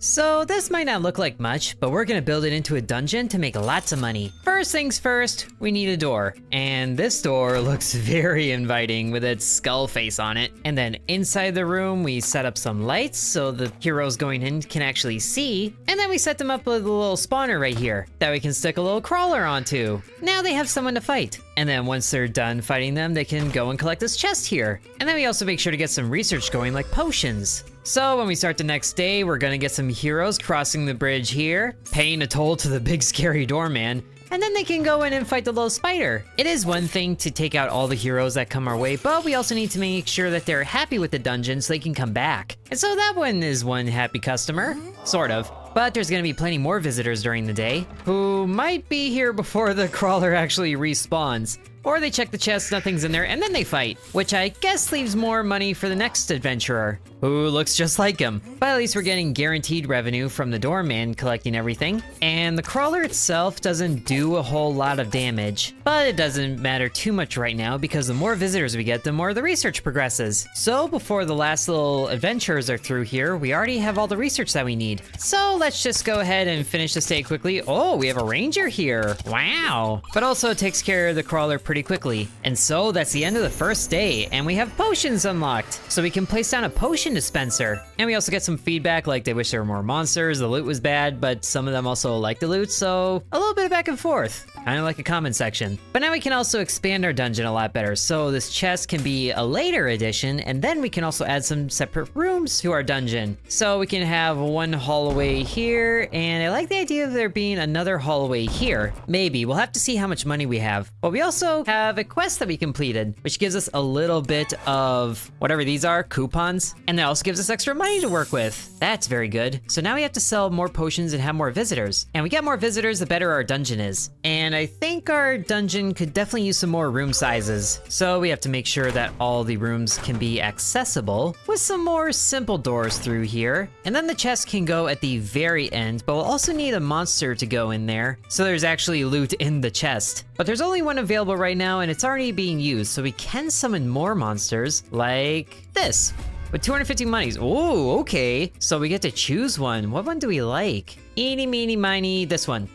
So this might not look like much, but we're gonna build it into a dungeon to make lots of money. First things first, we need a door. And this door looks very inviting with its skull face on it. And then inside the room, we set up some lights so the heroes going in can actually see. And then we set them up with a little spawner right here that we can stick a little crawler onto. Now they have someone to fight. And then once they're done fighting them, they can go and collect this chest here. And then we also make sure to get some research going like potions. So when we start the next day, we're gonna get some heroes crossing the bridge here, paying a toll to the big scary doorman, and then they can go in and fight the little spider. It is one thing to take out all the heroes that come our way, but we also need to make sure that they're happy with the dungeon so they can come back. And so that one is one happy customer, sort of. But there's gonna be plenty more visitors during the day, who might be here before the crawler actually respawns. Or they check the chest, nothing's in there, and then they fight, which I guess leaves more money for the next adventurer, who looks just like him. But at least we're getting guaranteed revenue from the doorman collecting everything. And the crawler itself doesn't do a whole lot of damage, but it doesn't matter too much right now because the more visitors we get, the more the research progresses. So before the last little adventures are through here, we already have all the research that we need. So let's just go ahead and finish this day quickly. Oh, we have a ranger here. Wow. But also it takes care of the crawler pretty quickly. And so that's the end of the first day, and we have potions unlocked. So we can place down a potion dispenser. And we also get some feedback like they wish there were more monsters, the loot was bad, but some of them also like the loot, so a little bit of back and forth. Kind of like a comment section. But now we can also expand our dungeon a lot better. So this chest can be a later addition, and then we can also add some separate rooms to our dungeon. So we can have one hallway here, and I like the idea of there being another hallway here. Maybe, we'll have to see how much money we have. But we also have a quest that we completed, which gives us a little bit of whatever these are, coupons, and that also gives us extra money to work with. That's very good. So now we have to sell more potions and have more visitors. And we get more visitors, the better our dungeon is. And I think our dungeon could definitely use some more room sizes. So we have to make sure that all the rooms can be accessible with some more simple doors through here. And then the chest can go at the very end, but we'll also need a monster to go in there. So there's actually loot in the chest. But there's only one available right now and it's already being used. So we can summon more monsters like this. With 250 monies. Oh, okay. So we get to choose one. What one do we like? Eeny, meeny, miny, this one.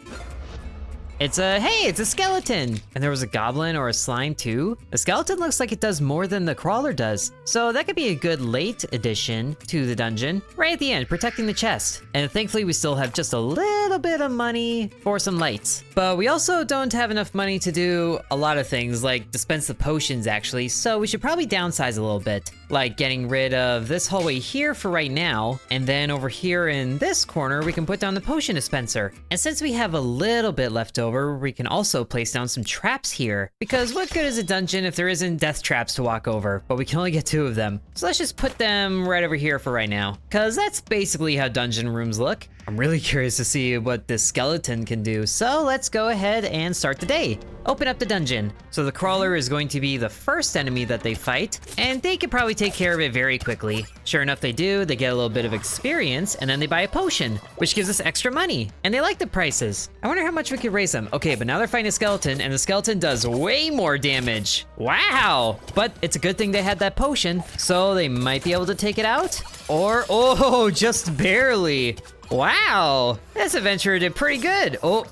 It's a skeleton! And there was a goblin or a slime too. The skeleton looks like it does more than the crawler does. So that could be a good late addition to the dungeon. Right at the end, protecting the chest. And thankfully we still have just a little bit of money for some lights. But we also don't have enough money to do a lot of things, like dispense the potions actually. So we should probably downsize a little bit. Like getting rid of this hallway here for right now. And then over here in this corner, we can put down the potion dispenser. And since we have a little bit left over, we can also place down some traps here. Because what good is a dungeon if there isn't death traps to walk over? But we can only get 2 of them. So let's just put them right over here for right now. Because that's basically how dungeon rooms look. I'm really curious to see what this skeleton can do. So let's go ahead and start the day. Open up the dungeon. So the crawler is going to be the first enemy that they fight, and they could probably take care of it very quickly. Sure enough they do, they get a little bit of experience, and then they buy a potion, which gives us extra money. And they like the prices. I wonder how much we could raise them. Okay, but now they're fighting a skeleton, and the skeleton does way more damage. Wow! But it's a good thing they had that potion, so they might be able to take it out. Or, oh, just barely. Wow, this adventurer did pretty good. Oh,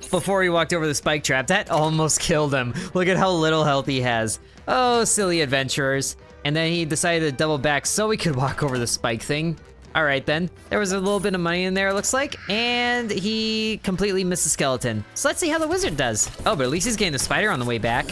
before he walked over the spike trap, that almost killed him. Look at how little health he has. Oh, silly adventurers. And then he decided to double back so he could walk over the spike thing. All right then, there was a little bit of money in there, it looks like, and he completely missed the skeleton. So let's see how the wizard does. Oh, but at least he's getting the spider on the way back.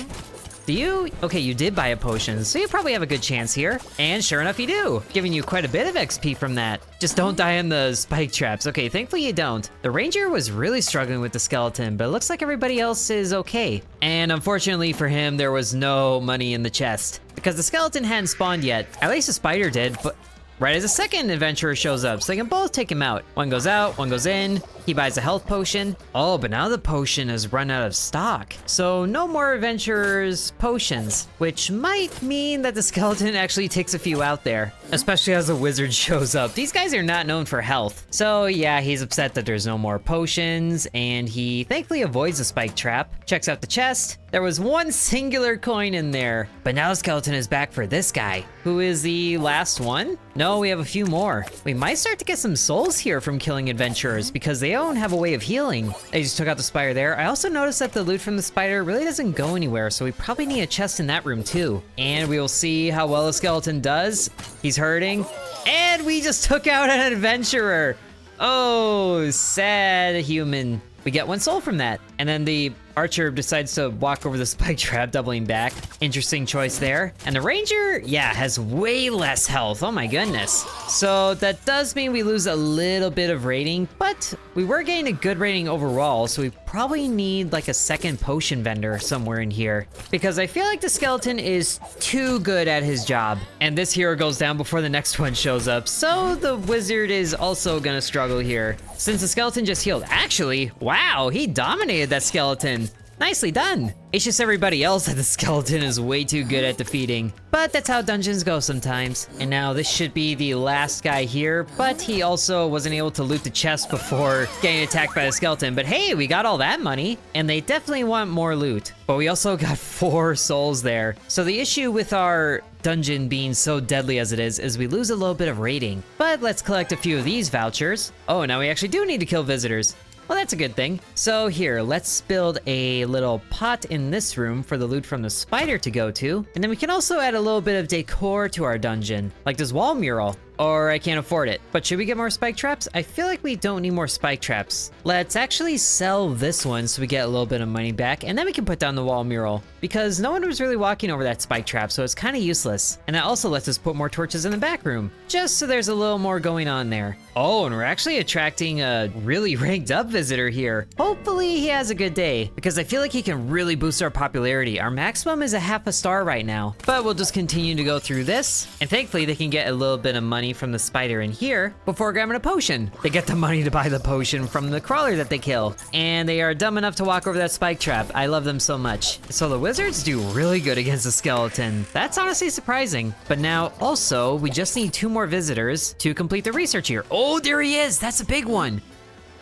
Do you? Okay, you did buy a potion, so you probably have a good chance here. And sure enough, you do, giving you quite a bit of XP from that. Just don't die in the spike traps. Okay, thankfully you don't. The ranger was really struggling with the skeleton, but it looks like everybody else is okay. And unfortunately for him, there was no money in the chest because the skeleton hadn't spawned yet. At least the spider did, but right as a second adventurer shows up, so they can both take him out. One goes out, one goes in. He buys a health potion. Oh, but now the potion has run out of stock. So no more adventurers potions, which might mean that the skeleton actually takes a few out there, especially as a wizard shows up. These guys are not known for health. So yeah, he's upset that there's no more potions, and he thankfully avoids the spike trap, checks out the chest. There was one singular coin in there, but now the skeleton is back for this guy, who is the last one. No, we have a few more. We might start to get some souls here from killing adventurers because they don't have a way of healing. I just took out the spider there. I also noticed that the loot from the spider really doesn't go anywhere, so we probably need a chest in that room too. And we will see how well the skeleton does. He's hurting, and we just took out an adventurer. Oh, sad human. We get one soul from that. And then the archer decides to walk over the spike trap, doubling back. Interesting choice there. And the ranger, yeah, has way less health. Oh my goodness. So that does mean we lose a little bit of rating, but we were getting a good rating overall, so we probably need like a second potion vendor somewhere in here, because I feel like the skeleton is too good at his job. And this hero goes down before the next one shows up, so the wizard is also gonna struggle here. Since the skeleton just healed, actually, wow, he dominated that skeleton. Nicely done. It's just everybody else that the skeleton is way too good at defeating. But that's how dungeons go sometimes. And now this should be the last guy here, but he also wasn't able to loot the chest before getting attacked by the skeleton. But hey, we got all that money, and they definitely want more loot. But we also got 4 souls there. So the issue with our dungeon being so deadly as it is we lose a little bit of rating. But let's collect a few of these vouchers. Oh, now we actually do need to kill visitors. Well, that's a good thing. So here, let's build a little pot in this room for the loot from the spider to go to. And then we can also add a little bit of decor to our dungeon, like this wall mural. Or I can't afford it. But should we get more spike traps? I feel like we don't need more spike traps. Let's actually sell this one so we get a little bit of money back, and then we can put down the wall mural, because no one was really walking over that spike trap, so it's kind of useless. And that also lets us put more torches in the back room, just so there's a little more going on there. Oh, and we're actually attracting a really ranked up visitor here. Hopefully he has a good day, because I feel like he can really boost our popularity. Our maximum is a half a star right now, but we'll just continue to go through this, and thankfully they can get a little bit of money from the spider in here before grabbing a potion. They get the money to buy the potion from the crawler that they kill, and they are dumb enough to walk over that spike trap. I love them so much. So the wizards do really good against the skeleton. That's honestly surprising. But now also we just need 2 more visitors to complete the research here. Oh, there he is. That's a big one.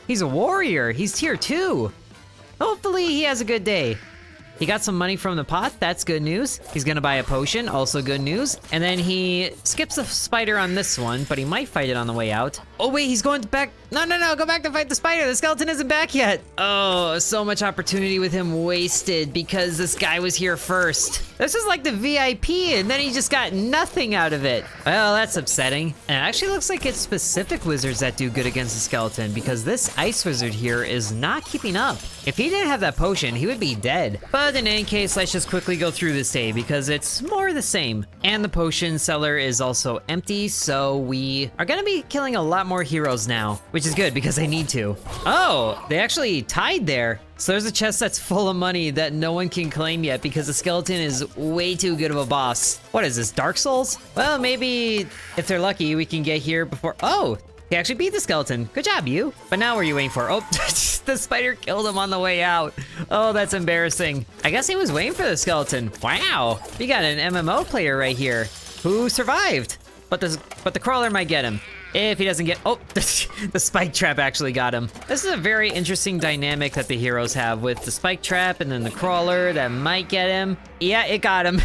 He's a warrior. He's tier 2. Hopefully he has a good day. He got some money from the pot, that's good news. He's gonna buy a potion, also good news. And then he skips the spider on this one, but he might fight it on the way out. Oh wait, he's going back. No, go back to fight the spider. The skeleton isn't back yet. Oh, so much opportunity with him wasted because this guy was here first. This is like the VIP, and then he just got nothing out of it. Well, that's upsetting. And it actually looks like it's specific wizards that do good against the skeleton, because this ice wizard here is not keeping up. If he didn't have that potion, he would be dead. But in any case, let's just quickly go through this day because it's more the same. And the potion cellar is also empty, so we are gonna be killing a lot more heroes now, which is good because I need to. Oh, they actually tied there. So there's a chest that's full of money that no one can claim yet because the skeleton is way too good of a boss. What is this, Dark Souls? Well, maybe if they're lucky, we can get here before. Oh, he actually beat the skeleton. Good job, you. But now what are you waiting for? Oh, the spider killed him on the way out. Oh, that's embarrassing. I guess he was waiting for the skeleton. Wow, we got an MMO player right here who survived. But the crawler might get him. If he doesn't get, oh, the spike trap actually got him. This is a very interesting dynamic that the heroes have with the spike trap and then the crawler that might get him. Yeah, it got him.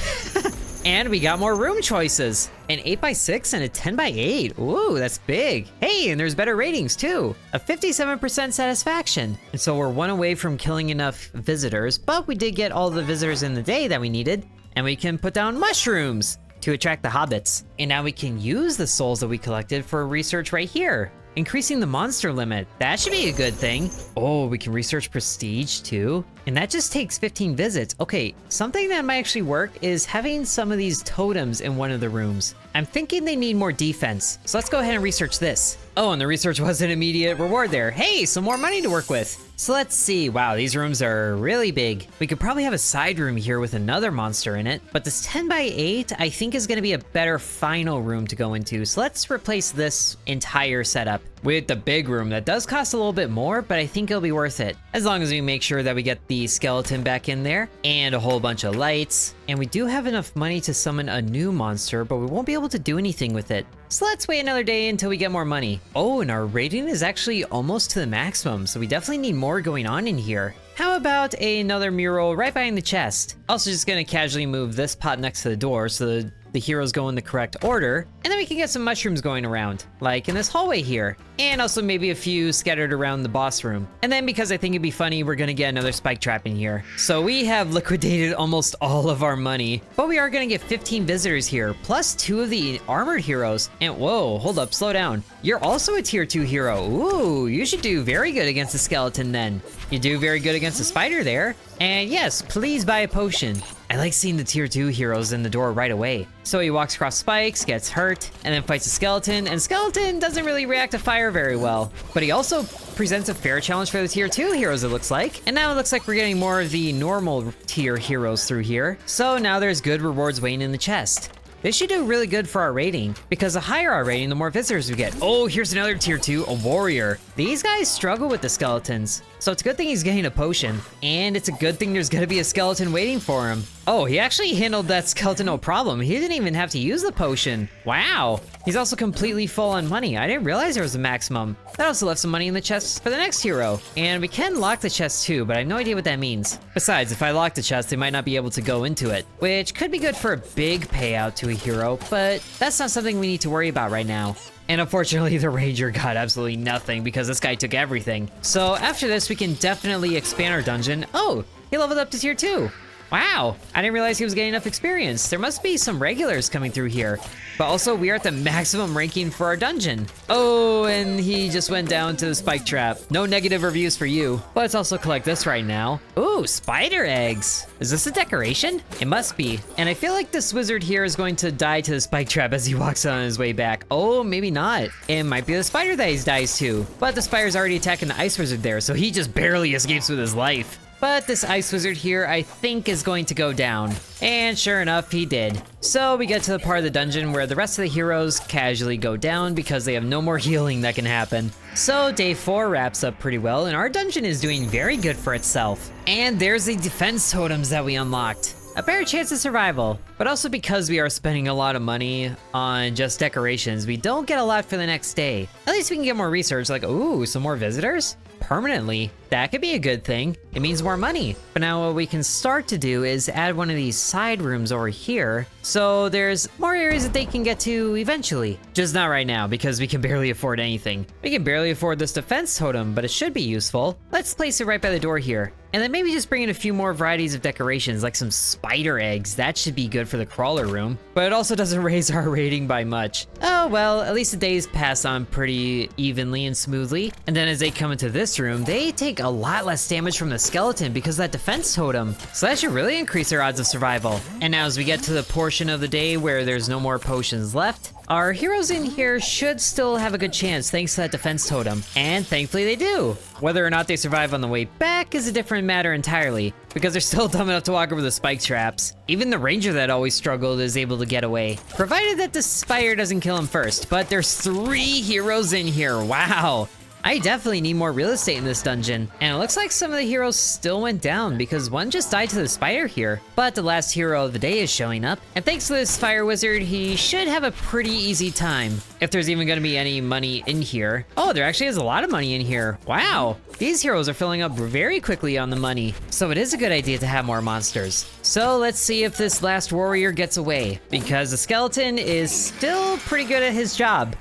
And we got more room choices. An 8x6 and a 10x8. Ooh, that's big. Hey, and there's better ratings too. A 57% satisfaction. And so we're 1 away from killing enough visitors, but we did get all the visitors in the day that we needed. And we can put down mushrooms to attract the hobbits. And now we can use the souls that we collected for research right here. Increasing the monster limit, that should be a good thing. Oh, we can research prestige too. And that just takes 15 visits. Okay, something that might actually work is having some of these totems in one of the rooms. I'm thinking they need more defense. So let's go ahead and research this. Oh, and the research was an immediate reward there. Hey, some more money to work with. So let's see. Wow, these rooms are really big. We could probably have a side room here with another monster in it, but this 10x8 I think is gonna be a better final room to go into. So let's replace this entire setup. with the big room. That does cost a little bit more, but I think it'll be worth it. As long as we make sure that we get the skeleton back in there and a whole bunch of lights. And we do have enough money to summon a new monster, but we won't be able to do anything with it. So let's wait another day until we get more money. Oh, and our rating is actually almost to the maximum, so we definitely need more going on in here. How about another mural right behind the chest? Also just gonna casually move this pot next to the door so the heroes go in the correct order, and then we can get some mushrooms going around, like in this hallway here, and also maybe a few scattered around the boss room. And then because I think it'd be funny, we're gonna get another spike trap in here. So we have liquidated almost all of our money, but we are gonna get 15 visitors here, plus 2 of the armored heroes. And whoa, hold up, slow down. You're also a tier 2 hero. Ooh, you should do very good against the skeleton then. You do very good against the spider there. And yes, please buy a potion. I like seeing the tier 2 heroes in the door right away. So he walks across spikes, gets hurt, and then fights a skeleton, and skeleton doesn't really react to fire very well. But he also presents a fair challenge for the tier 2 heroes, it looks like. And now it looks like we're getting more of the normal tier heroes through here. So now there's good rewards waiting in the chest. This should do really good for our rating, because the higher our rating, the more visitors we get. Oh, here's another tier 2, a warrior. These guys struggle with the skeletons, so it's a good thing he's getting a potion. And it's a good thing there's gonna be a skeleton waiting for him. Oh, he actually handled that skeleton no problem. He didn't even have to use the potion. Wow. He's also completely full on money. I didn't realize there was a maximum. That also left some money in the chest for the next hero. And we can lock the chest too, but I have no idea what that means. Besides, if I lock the chest, they might not be able to go into it, which could be good for a big payout to a hero, but that's not something we need to worry about right now. And unfortunately, the ranger got absolutely nothing because this guy took everything. So after this, we can definitely expand our dungeon. Oh, he leveled up to tier 2. Wow, I didn't realize he was getting enough experience. There must be some regulars coming through here. But also, we are at the maximum ranking for our dungeon. Oh, and he just went down to the spike trap. No negative reviews for you. Let's also collect this right now. Ooh, spider eggs. Is this a decoration? It must be. And I feel like this wizard here is going to die to the spike trap as he walks on his way back. Oh, maybe not. It might be the spider that he dies to. But the spider's already attacking the ice wizard there, so he just barely escapes with his life. But this ice wizard here, I think, is going to go down. And sure enough, he did. So we get to the part of the dungeon where the rest of the heroes casually go down because they have no more healing that can happen. So day 4 wraps up pretty well, and our dungeon is doing very good for itself. And there's the defense totems that we unlocked. A better chance of survival, but also because we are spending a lot of money on just decorations, we don't get a lot for the next day. At least we can get more research, like, ooh, some more visitors? Permanently. That could be a good thing. It means more money. But now what we can start to do is add one of these side rooms over here, so there's more areas that they can get to eventually. Just not right now, because we can barely afford anything. We can barely afford this defense totem, but it should be useful. Let's place it right by the door here. And then maybe just bring in a few more varieties of decorations, like some spider eggs. That should be good for the crawler room. But it also doesn't raise our rating by much. Oh well, at least the days pass on pretty evenly and smoothly. And then as they come into this room, they take a lot less damage from the skeleton because of that defense totem. So that should really increase their odds of survival. And now as we get to the portion of the day where there's no more potions left, our heroes in here should still have a good chance thanks to that defense totem. And thankfully they do. Whether or not they survive on the way back is a different matter entirely, because they're still dumb enough to walk over the spike traps. Even the ranger that always struggled is able to get away, provided that the spider doesn't kill him first. But there's 3 heroes in here, wow. I definitely need more real estate in this dungeon. And it looks like some of the heroes still went down because one just died to the spider here. But the last hero of the day is showing up. And thanks to this fire wizard, he should have a pretty easy time. If there's even gonna be any money in here. Oh, there actually is a lot of money in here. Wow. These heroes are filling up very quickly on the money. So it is a good idea to have more monsters. So let's see if this last warrior gets away, because the skeleton is still pretty good at his job.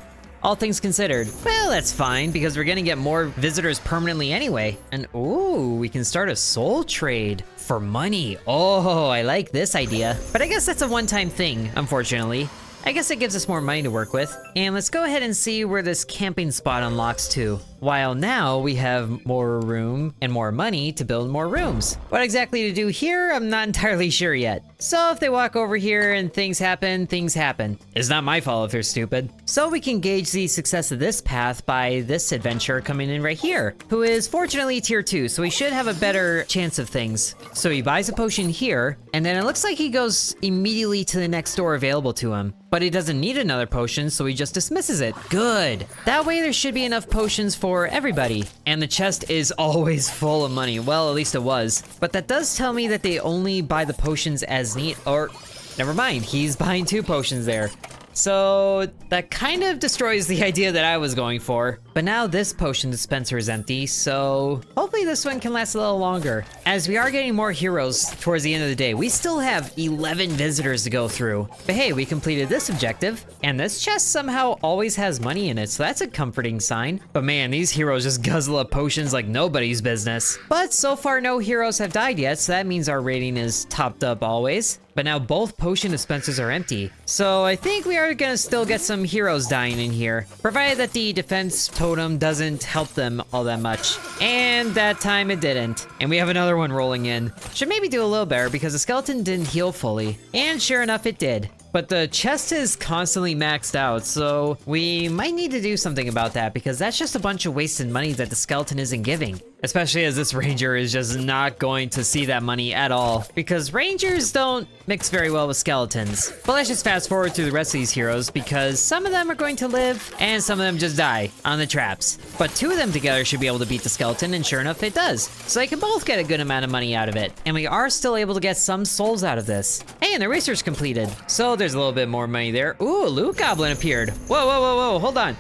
All things considered. Well, that's fine, because we're gonna get more visitors permanently anyway. And ooh, we can start a soul trade for money. Oh, I like this idea. But I guess that's a one-time thing, unfortunately. I guess it gives us more money to work with. And let's go ahead and see where this camping spot unlocks to. while now we have more room and more money to build more rooms. What exactly to do here, I'm not entirely sure yet. So if they walk over here and things happen, things happen. It's not my fault if they're stupid. So we can gauge the success of this path by this adventurer coming in right here, who is fortunately tier 2, so he should have a better chance of things. So he buys a potion here, and then it looks like he goes immediately to the next door available to him. But he doesn't need another potion, so he just dismisses it. Good. That way there should be enough potions for everybody. And the chest is always full of money. Well, at least it was. But that does tell me that they only buy the potions as neat, or never mind, he's buying 2 potions there. So that kind of destroys the idea that I was going for. But now this potion dispenser is empty, so hopefully this one can last a little longer. As we are getting more heroes towards the end of the day, we still have 11 visitors to go through. But hey, we completed this objective, and this chest somehow always has money in it, so that's a comforting sign. But man, these heroes just guzzle up potions like nobody's business. But so far no heroes have died yet, so that means our rating is topped up always. But now both potion dispensers are empty. So I think we are gonna still get some heroes dying in here, provided that the defense totem doesn't help them all that much. And that time it didn't. And we have another one rolling in. Should maybe do a little better because the skeleton didn't heal fully. And sure enough, it did. But the chest is constantly maxed out, so we might need to do something about that because that's just a bunch of wasted money that the skeleton isn't giving. Especially as this ranger is just not going to see that money at all, because rangers don't mix very well with skeletons. But let's just fast forward through the rest of these heroes because some of them are going to live and some of them just die on the traps. But 2 of them together should be able to beat the skeleton, and sure enough it does. So they can both get a good amount of money out of it. And we are still able to get some souls out of this. Hey, and the research completed. So there's a little bit more money there. Ooh, a loot goblin appeared. Whoa, whoa, whoa, whoa, hold on.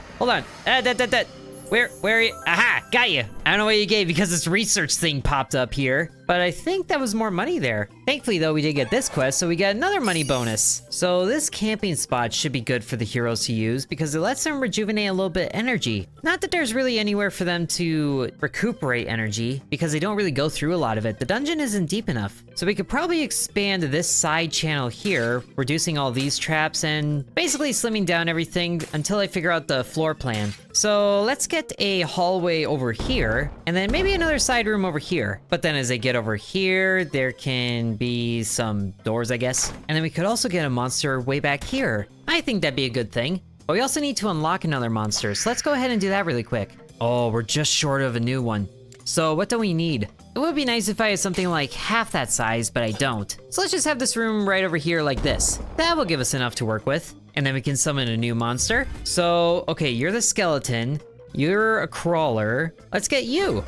Where are you? Aha, got you. I don't know what you gave because this research thing popped up here, but I think that was more money there. Thankfully though, we did get this quest, so we got another money bonus. So this camping spot should be good for the heroes to use because it lets them rejuvenate a little bit of energy. Not that there's really anywhere for them to recuperate energy because they don't really go through a lot of it. The dungeon isn't deep enough. So we could probably expand this side channel here, reducing all these traps and basically slimming down everything until I figure out the floor plan. So let's get a hallway over here and then maybe another side room over here. But then as I get over here, there can be some doors, I guess. And then we could also get a monster way back here. I think that'd be a good thing. But we also need to unlock another monster, so let's go ahead and do that really quick. Oh, we're just short of a new one. So what do we need? It would be nice if I had something like half that size, but I don't. So let's just have this room right over here like this. That will give us enough to work with. And then we can summon a new monster. So, okay, you're the skeleton. You're a crawler. Let's get you.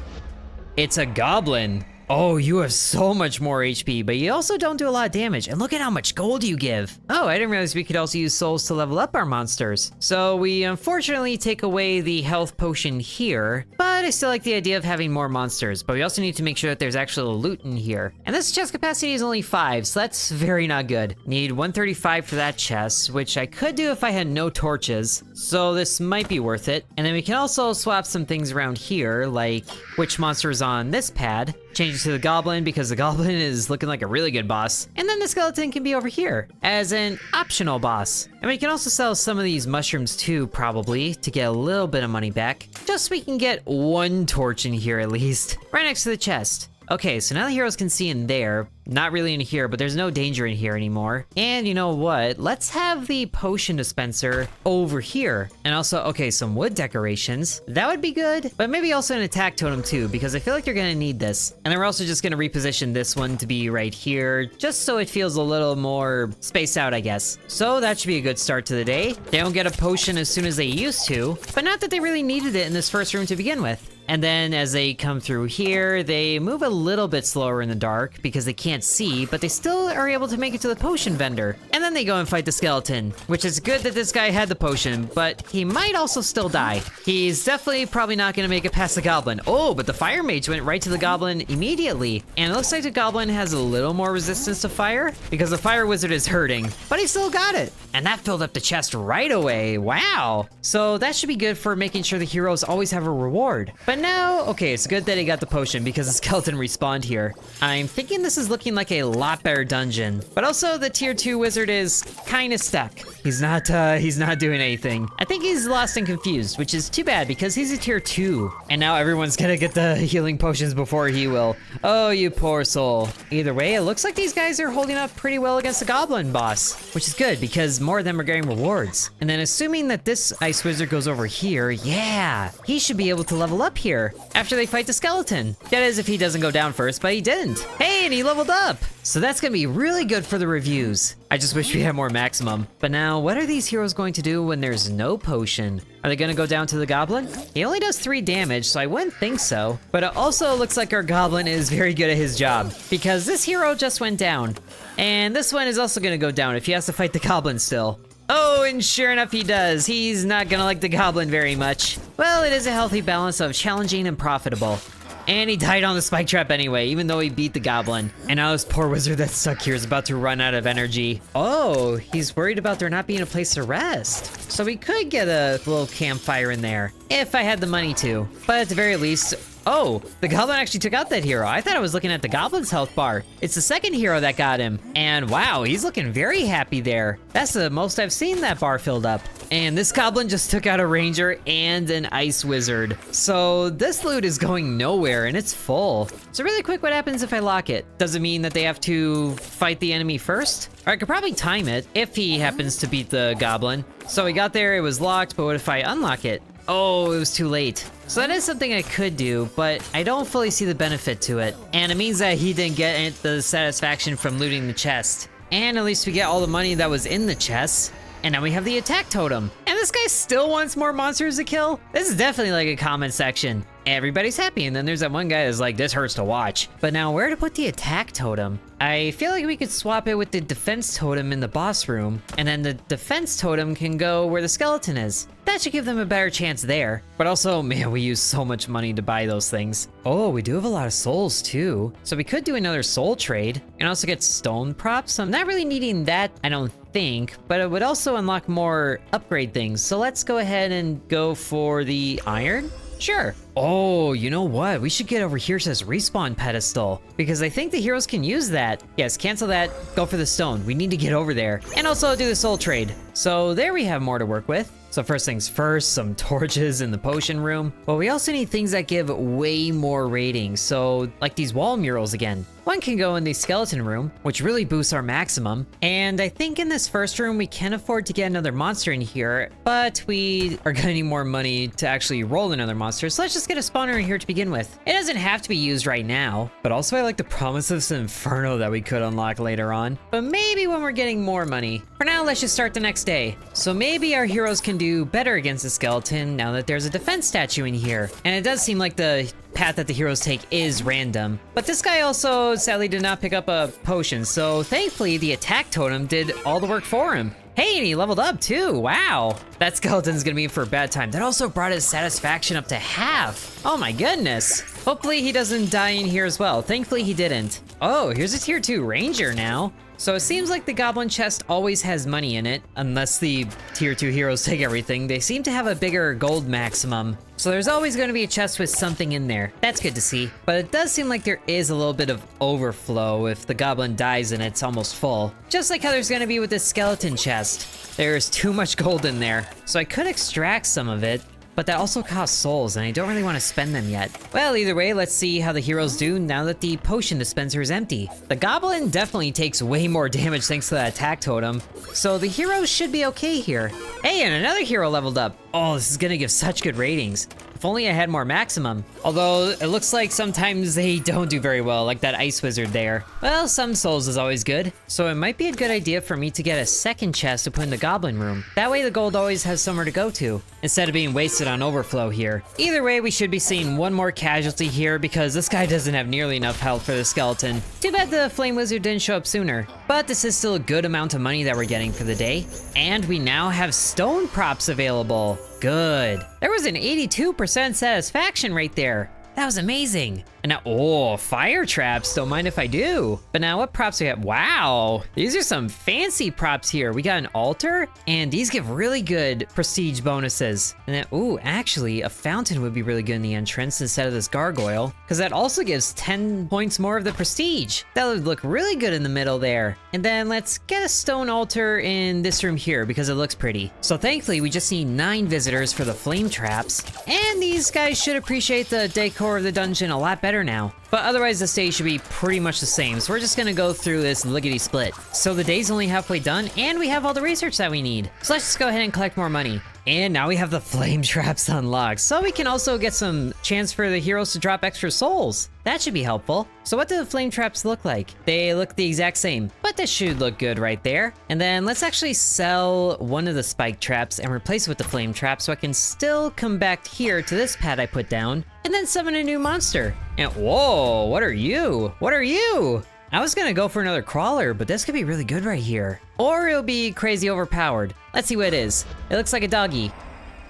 It's a goblin. Oh, you have so much more HP, but you also don't do a lot of damage. And look at how much gold you give. Oh, I didn't realize we could also use souls to level up our monsters. So we unfortunately take away the health potion here, but I still like the idea of having more monsters. But we also need to make sure that there's actual loot in here. And this chest capacity is only 5, so that's very not good. Need 135 for that chest, which I could do if I had no torches. So this might be worth it. And then we can also swap some things around here, like which monster is on this pad. Change it to the goblin because the goblin is looking like a really good boss. And then the skeleton can be over here as an optional boss. And we can also sell some of these mushrooms too, probably, to get a little bit of money back. Just so we can get 1 torch in here at least, right next to the chest. Okay, so now the heroes can see in there. Not really in here, but there's no danger in here anymore. And you know what? Let's have the potion dispenser over here. And also, okay, some wood decorations. That would be good, but maybe also an attack totem too, because I feel like they're gonna need this. And then we're also just gonna reposition this one to be right here, just so it feels a little more spaced out, I guess. So that should be a good start to the day. They don't get a potion as soon as they used to, but not that they really needed it in this first room to begin with. And then as they come through here, they move a little bit slower in the dark because they can't see, but they still are able to make it to the potion vendor. And then they go and fight the skeleton, which is good that this guy had the potion, but he might also still die. He's definitely probably not gonna make it past the goblin. Oh, but the fire mage went right to the goblin immediately. And it looks like the goblin has a little more resistance to fire because the fire wizard is hurting, but he still got it. And that filled up the chest right away. Wow. So that should be good for making sure the heroes always have a reward. But But now, okay, it's good that he got the potion because the skeleton respawned here. I'm thinking this is looking like a lot better dungeon. But also the tier 2 wizard is kind of stuck. He's not doing anything. I think he's lost and confused, which is too bad because he's a tier 2. And now everyone's gonna get the healing potions before he will. Oh, you poor soul. Either way, it looks like these guys are holding up pretty well against the goblin boss, which is good because more of them are getting rewards. And then assuming that this ice wizard goes over here, yeah, he should be able to level up here after they fight the skeleton. That is if he doesn't go down first, but he didn't. Hey, and he leveled up. So that's gonna be really good for the reviews. I just wish we had more maximum. But now, what are these heroes going to do when there's no potion? Are they gonna go down to the goblin? He only does 3 damage, so I wouldn't think so. But it also looks like our goblin is very good at his job because this hero just went down. And this one is also gonna go down if he has to fight the goblin still. Oh, and sure enough he does. He's not gonna like the goblin very much. Well, it is a healthy balance of challenging and profitable. And he died on the spike trap anyway, even though he beat the goblin. And now this poor wizard that's stuck here is about to run out of energy. Oh, he's worried about there not being a place to rest. So we could get a little campfire in there, if I had the money to. But at the very least, oh, the goblin actually took out that hero. I thought I was looking at the goblin's health bar. It's the second hero that got him. And wow, he's looking very happy there. That's the most I've seen that bar filled up. And this goblin just took out a ranger and an ice wizard. So this loot is going nowhere and it's full. So really quick, what happens if I lock it? Does it mean that they have to fight the enemy first? Or I could probably time it if he happens to beat the goblin. So he got there, it was locked, but what if I unlock it? Oh, it was too late. So that is something I could do, but I don't fully see the benefit to it. And it means that he didn't get the satisfaction from looting the chest. And at least we get all the money that was in the chest. And now we have the attack totem. And this guy still wants more monsters to kill? This is definitely like a comment section. Everybody's happy, and then there's that one guy that's like, this hurts to watch. But now where to put the attack totem? I feel like we could swap it with the defense totem in the boss room, and then the defense totem can go where the skeleton is. That should give them a better chance there. But also, man, we use so much money to buy those things. Oh, we do have a lot of souls too. So we could do another soul trade and also get stone props. I'm not really needing that, I don't think, but it would also unlock more upgrade things. So let's go ahead and go for the iron. Sure. Oh, you know what? We should get over here to this respawn pedestal because I think the heroes can use that. Yes, cancel that. Go for the stone. We need to get over there and also do the soul trade. So there we have more to work with. So first things first, some torches in the potion room. But we also need things that give way more ratings. So like these wall murals again. One can go in the skeleton room, which really boosts our maximum. And I think in this first room, we can afford to get another monster in here, but we are gonna need more money to actually roll another monster. So let's just get a spawner in here to begin with. It doesn't have to be used right now, but also I like the promise of some inferno that we could unlock later on, but maybe when we're getting more money. For now, let's just start the next day. So maybe our heroes can do better against the skeleton now that there's a defense statue in here. And it does seem like the path that the heroes take is random. But this guy also sadly did not pick up a potion, so thankfully the attack totem did all the work for him. Hey, and he leveled up too, wow. That skeleton's gonna be in for a bad time. That also brought his satisfaction up to half. Oh my goodness. Hopefully he doesn't die in here as well. Thankfully he didn't. Oh, here's a tier 2 ranger now. So it seems like the goblin chest always has money in it, unless the tier 2 heroes take everything. They seem to have a bigger gold maximum. So there's always going to be a chest with something in there. That's good to see. But it does seem like there is a little bit of overflow if the goblin dies and it's almost full. Just like how there's going to be with this skeleton chest. There's too much gold in there. So I could extract some of it, but that also costs souls, and I don't really want to spend them yet. Well, either way, let's see how the heroes do now that the potion dispenser is empty. The goblin definitely takes way more damage thanks to that attack totem, so the heroes should be okay here. Hey, and another hero leveled up. Oh, this is gonna give such good ratings. If only I had more maximum. Although, it looks like sometimes they don't do very well, like that ice wizard there. Well, some souls is always good, so it might be a good idea for me to get a second chest to put in the goblin room. That way the gold always has somewhere to go to, instead of being wasted on overflow here. Either way, we should be seeing one more casualty here because this guy doesn't have nearly enough health for the skeleton. Too bad the flame wizard didn't show up sooner. But this is still a good amount of money that we're getting for the day. And we now have stone props available. Good. There was an 82% satisfaction rate there. That was amazing. And now, oh, fire traps. Don't mind if I do. But now what props do we have? Wow, these are some fancy props here. We got an altar, and these give really good prestige bonuses. And then, ooh, actually, a fountain would be really good in the entrance instead of this gargoyle, because that also gives 10 points more of the prestige. That would look really good in the middle there. And then let's get a stone altar in this room here because it looks pretty. So thankfully, we just need 9 visitors for the flame traps. And these guys should appreciate the decor of the dungeon a lot better now. But otherwise, the stage should be pretty much the same. So we're just gonna go through this lickety-split. So the day's only halfway done, and we have all the research that we need. So let's just go ahead and collect more money. And now we have the flame traps unlocked, so we can also get some chance for the heroes to drop extra souls. That should be helpful. So what do the flame traps look like? They look the exact same, but this should look good right there. And then let's actually sell one of the spike traps and replace it with the flame trap so I can still come back here to this pad I put down and then summon a new monster. And whoa, what are you? What are you? I was gonna go for another crawler, but this could be really good right here. Or it'll be crazy overpowered. Let's see what it is. It looks like a doggy.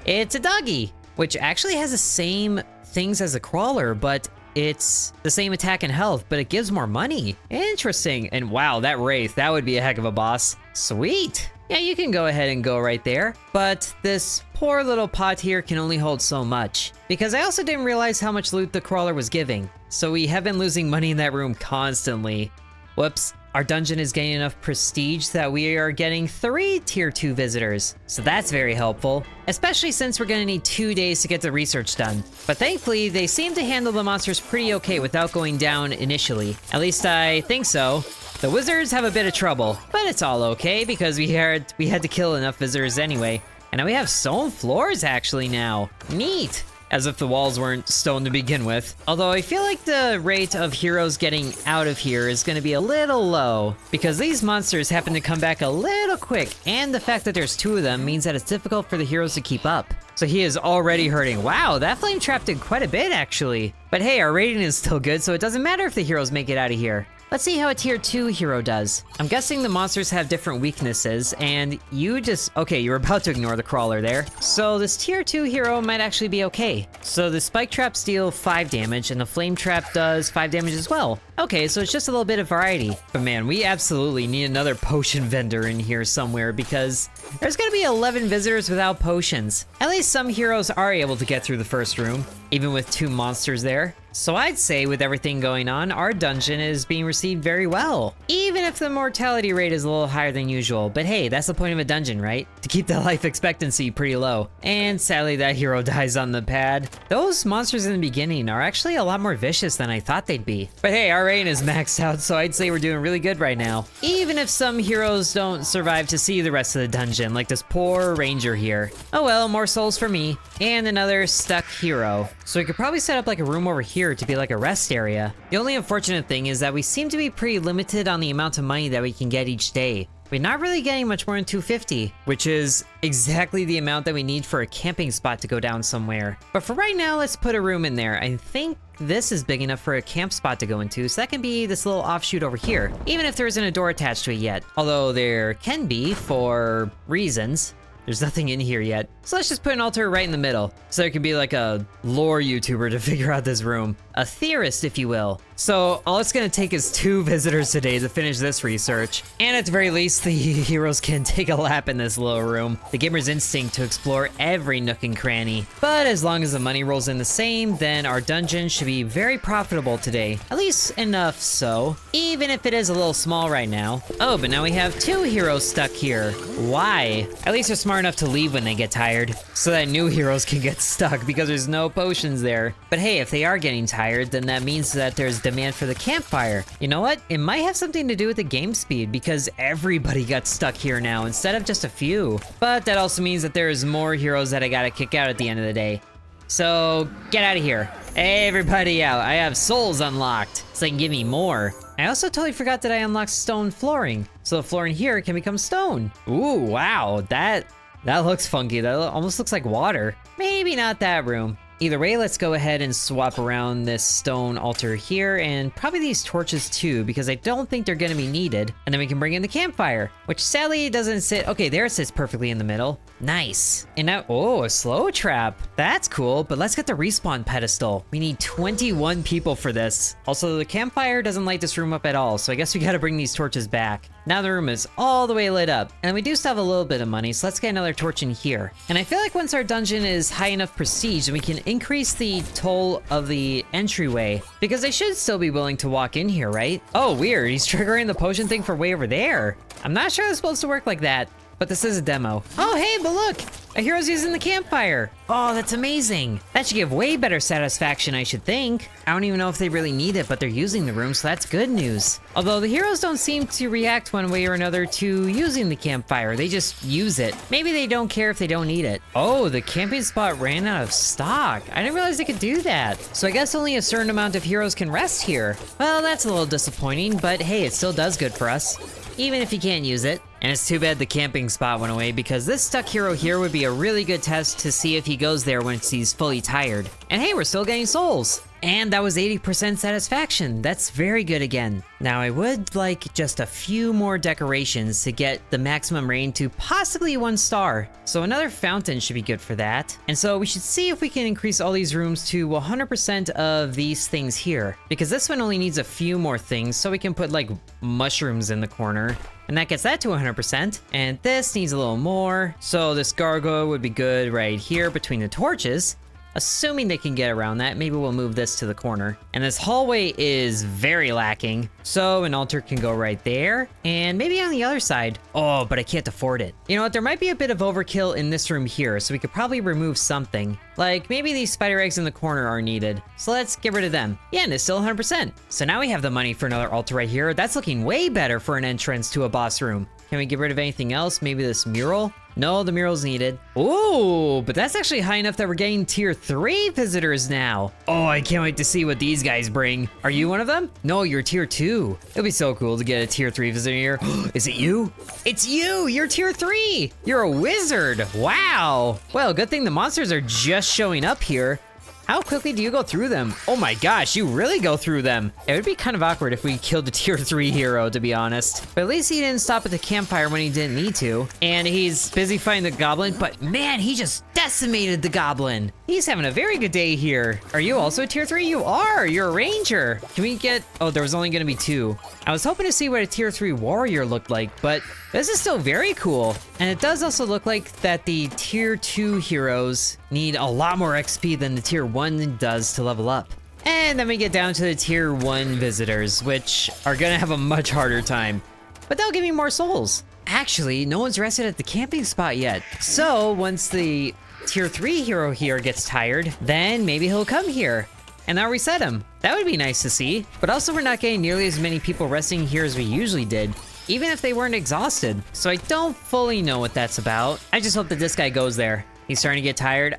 It's a doggy, which actually has the same things as a crawler, but it's the same attack and health, but it gives more money. Interesting. And wow, that wraith, that would be a heck of a boss. Sweet. Yeah, you can go ahead and go right there. But this poor little pot here can only hold so much, because I also didn't realize how much loot the crawler was giving. So we have been losing money in that room constantly. Whoops. Our dungeon is getting enough prestige that we are getting 3 tier 2 visitors. So that's very helpful, especially since we're gonna need 2 days to get the research done. But thankfully, they seem to handle the monsters pretty okay without going down initially. At least I think so. The wizards have a bit of trouble, but it's all okay because we had to kill enough visitors anyway. And now we have stone floors actually now. Neat. As if the walls weren't stone to begin with. Although I feel like the rate of heroes getting out of here is gonna be a little low, because these monsters happen to come back a little quick, and the fact that there's 2 of them means that it's difficult for the heroes to keep up. So he is already hurting. Wow, that flame trap did quite a bit actually. But hey, our rating is still good, so it doesn't matter if the heroes make it out of here. Let's see how a tier 2 hero does. I'm guessing the monsters have different weaknesses, and you were about to ignore the crawler there. So this tier 2 hero might actually be okay. So the spike traps deal 5 damage, and the flame trap does 5 damage as well. Okay, so it's just a little bit of variety. But man, we absolutely need another potion vendor in here somewhere, because there's gonna be 11 visitors without potions. At least some heroes are able to get through the first room, even with 2 monsters there. So I'd say with everything going on, our dungeon is being received very well. Even if the mortality rate is a little higher than usual. But hey, that's the point of a dungeon, right? To keep the life expectancy pretty low. And sadly, that hero dies on the pad. Those monsters in the beginning are actually a lot more vicious than I thought they'd be. But hey, our rating is maxed out, so I'd say we're doing really good right now. Even if some heroes don't survive to see the rest of the dungeon, like this poor ranger here. Oh well, more souls for me. And another stuck hero. So we could probably set up like a room over here to be like a rest area. The only unfortunate thing is that we seem to be pretty limited on the amount of money that we can get each day. We're not really getting much more than 250, which is exactly the amount that we need for a camping spot to go down somewhere. But for right now, let's put a room in there. I think this is big enough for a camp spot to go into, so that can be this little offshoot over here, even if there isn't a door attached to it yet. Although there can be for reasons. There's nothing in here yet. So let's just put an altar right in the middle. So there can be like a lore YouTuber to figure out this room. A theorist, if you will. So all it's gonna take is 2 visitors today to finish this research. And at the very least, the heroes can take a lap in this little room. The gamer's instinct to explore every nook and cranny. But as long as the money rolls in the same, then our dungeon should be very profitable today. At least enough so. Even if it is a little small right now. Oh, but now we have 2 heroes stuck here. Why? At least they're smart enough to leave when they get tired, so that new heroes can get stuck because there's no potions there. But hey, if they are getting tired, then that means that there's demand for the campfire. You know what? It might have something to do with the game speed, because everybody got stuck here now instead of just a few. But that also means that there's more heroes that I gotta kick out at the end of the day. So get out of here. Everybody out. I have souls unlocked, so they can give me more. I also totally forgot that I unlocked stone flooring. So the floor in here can become stone. Ooh, wow, that looks funky. That almost looks like water. Maybe not that room. Either way, let's go ahead and swap around this stone altar here and probably these torches too, because I don't think they're gonna be needed. And then we can bring in the campfire, which sadly doesn't sit. Okay, there it sits perfectly in the middle. Nice. And now, oh, a slow trap. That's cool, but let's get the respawn pedestal. We need 21 people for this. Also, the campfire doesn't light this room up at all, so I guess we gotta bring these torches back. Now the room is all the way lit up, and we do still have a little bit of money, so let's get another torch in here. And I feel like once our dungeon is high enough prestige, we can increase the toll of the entryway, because they should still be willing to walk in here, right? Oh, weird, he's triggering the potion thing for way over there. I'm not sure it's supposed to work like that, but this is a demo. Oh, hey, but look, a hero's using the campfire. Oh, that's amazing. That should give way better satisfaction, I should think. I don't even know if they really need it, but they're using the room, so that's good news. Although the heroes don't seem to react one way or another to using the campfire. They just use it. Maybe they don't care if they don't need it. Oh, the camping spot ran out of stock. I didn't realize they could do that. So I guess only a certain amount of heroes can rest here. Well, that's a little disappointing, but hey, it still does good for us, even if you can't use it. And it's too bad the camping spot went away, because this stuck hero here would be a really good test to see if he goes there once he's fully tired. And hey, we're still getting souls. And that was 80% satisfaction. That's very good again. Now I would like just a few more decorations to get the maximum rating to possibly 1 star. So another fountain should be good for that. And so we should see if we can increase all these rooms to 100% of these things here, because this one only needs a few more things, so we can put like mushrooms in the corner. And that gets that to 100%. And this needs a little more. So this gargoyle would be good right here between the torches. Assuming they can get around that, maybe we'll move this to the corner. And this hallway is very lacking, so an altar can go right there, and maybe on the other side. Oh, but I can't afford it. You know what, there might be a bit of overkill in this room here, so we could probably remove something. Like, maybe these spider eggs in the corner are needed, so let's get rid of them. Yeah, and it's still 100%. So now we have the money for another altar right here. That's looking way better for an entrance to a boss room. Can we get rid of anything else? Maybe this mural? No, the mural's needed. Ooh, but that's actually high enough that we're getting tier 3 visitors now. Oh, I can't wait to see what these guys bring. Are you one of them? No, you're tier 2. It'll be so cool to get a tier 3 visitor here. Is it you? It's you! You're tier 3! You're a wizard! Wow! Well, good thing the monsters are just showing up here. How quickly do you go through them? Oh my gosh, you really go through them. It would be kind of awkward if we killed a tier 3 hero, to be honest. But at least he didn't stop at the campfire when he didn't need to. And he's busy fighting the goblin, but man, he just decimated the goblin. He's having a very good day here. Are you also a tier 3? You are, you're a ranger. Can we get, oh, there was only gonna be 2. I was hoping to see what a tier 3 warrior looked like, but this is still very cool. And it does also look like that the tier 2 heroes need a lot more XP than the tier 1 does to level up. And then we get down to the tier 1 visitors, which are gonna have a much harder time, but they'll give me more souls. Actually, no one's rested at the camping spot yet. So once the tier 3 hero here gets tired, then maybe he'll come here. And I'll reset him. That would be nice to see. But also we're not getting nearly as many people resting here as we usually did, even if they weren't exhausted. So I don't fully know what that's about. I just hope that this guy goes there. He's starting to get tired,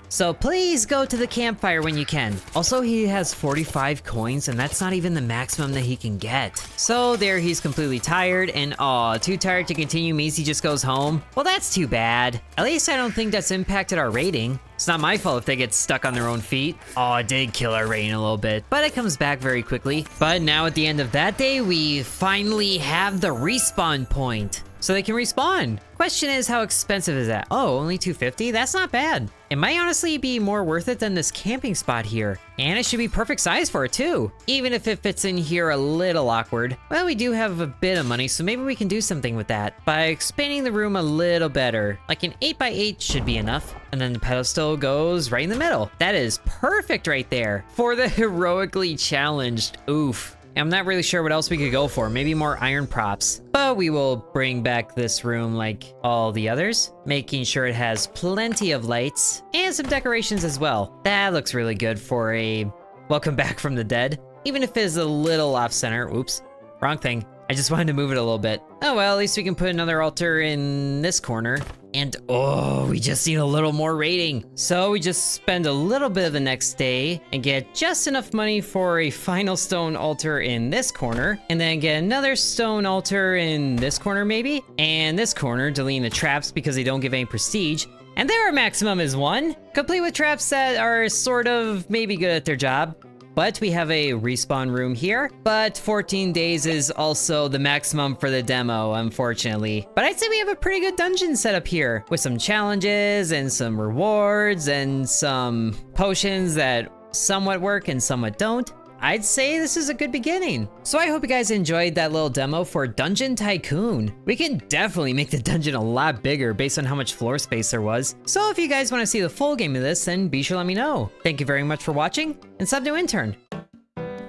So please go to the campfire when you can. Also, he has 45 coins, and that's not even the maximum that he can get. So there, he's completely tired, and aw, too tired to continue means he just goes home. Well, that's too bad. At least I don't think that's impacted our rating. It's not my fault if they get stuck on their own feet. Oh, it did kill our rating a little bit, but it comes back very quickly. But now at the end of that day, we finally have the respawn point. So they can respawn. Question is, how expensive is that? Oh, only $250? That's not bad. It might honestly be more worth it than this camping spot here. And it should be perfect size for it too. Even if it fits in here a little awkward. Well, we do have a bit of money, so maybe we can do something with that by expanding the room a little better. Like an 8x8 should be enough. And then the pedestal goes right in the middle. That is perfect right there for the heroically challenged. Oof. I'm not really sure what else we could go for. Maybe more iron props. But we will bring back this room like all the others, making sure it has plenty of lights and some decorations as well. That looks really good for a welcome back from the dead. Even if it is a little off center. Oops, wrong thing. I just wanted to move it a little bit. Oh well, at least we can put another altar in this corner. And oh, we just need a little more rating. So we just spend a little bit of the next day and get just enough money for a final stone altar in this corner. And then get another stone altar in this corner maybe. And this corner, deleting the traps because they don't give any prestige. And there our maximum is 1, complete with traps that are sort of maybe good at their job. But we have a respawn room here, but 14 days is also the maximum for the demo, unfortunately. But I'd say we have a pretty good dungeon set up here, with some challenges and some rewards and some potions that somewhat work and somewhat don't. I'd say this is a good beginning. So I hope you guys enjoyed that little demo for Dungeon Tycoon. We can definitely make the dungeon a lot bigger based on how much floor space there was. So if you guys want to see the full game of this, then be sure to let me know. Thank you very much for watching, and sub to Intern.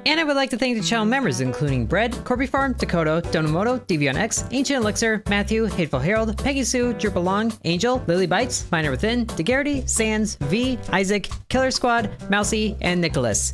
And I would like to thank the channel members, including Bread, Corby Farm, Dakota, Donamoto, DV1X, Ancient Elixir, Matthew, Hateful Harold, Peggy Sue, Drupal Long, Angel, Lily Bites, Miner Within, DeGarity, Sands, V, Isaac, Killer Squad, Mousy, and Nicholas.